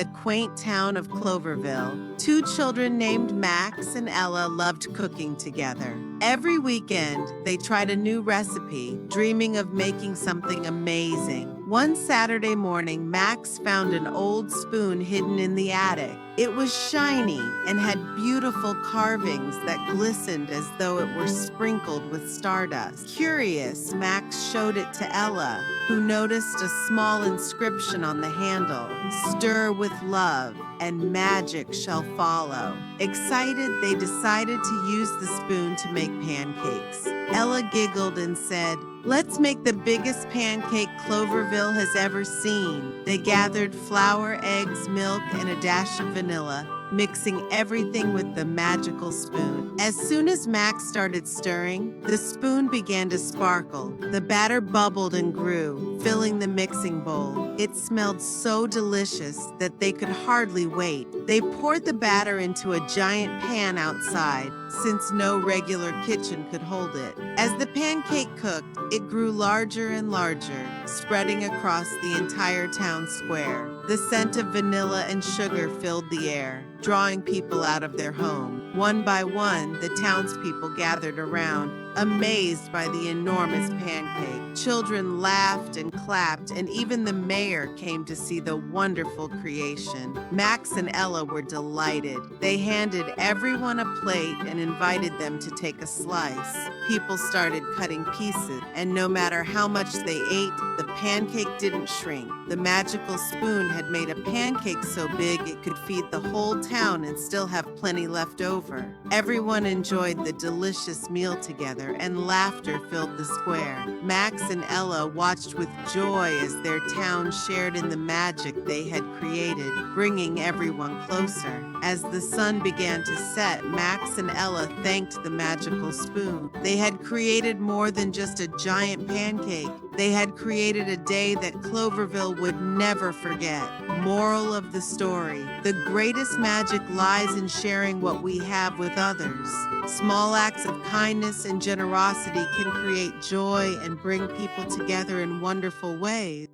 the quaint town of Cloverville, two children named Max and Ella loved cooking together. Every weekend, they tried a new recipe, dreaming of making something amazing. One Saturday morning, Max found an old spoon hidden in the attic. It was shiny and had beautiful carvings that glistened as though it were sprinkled with stardust. Curious, Max showed it to Ella, who noticed a small inscription on the handle: "Stir with love, and magic shall follow." Excited, they decided to use the spoon to make pancakes. Ella giggled and said, "Let's make the biggest pancake Cloverville has ever seen." They gathered flour, eggs, milk, and a dash of vanilla, mixing everything with the magical spoon. As soon as Max started stirring, the spoon began to sparkle. The batter bubbled and grew, filling the mixing bowl. It smelled so delicious that they could hardly wait. They poured the batter into a giant pan outside, since no regular kitchen could hold it. As the pancake cooked, it grew larger and larger, spreading across the entire town square. The scent of vanilla and sugar filled the air, drawing people out of their home. One by one, the townspeople gathered around, amazed by the enormous pancake. Children laughed and clapped, and even the mayor came to see the wonderful creation. Max and Ella were delighted. They handed everyone a plate and invited them to take a slice. People started cutting pieces, and no matter how much they ate, the pancake didn't shrink. The magical spoon had made a pancake so big it could feed the whole town and still have plenty left over. Everyone enjoyed the delicious meal together, and laughter filled the square. Max and Ella watched with joy as their town shared in the magic they had created, bringing everyone closer. As the sun began to set, Max and Ella thanked the magical spoon. They had created more than just a giant pancake. They had created a day that Cloverville would never forget. Moral of the story: the greatest magic lies in sharing what we have with others. Small acts of kindness and generosity can create joy and bring people together in wonderful ways.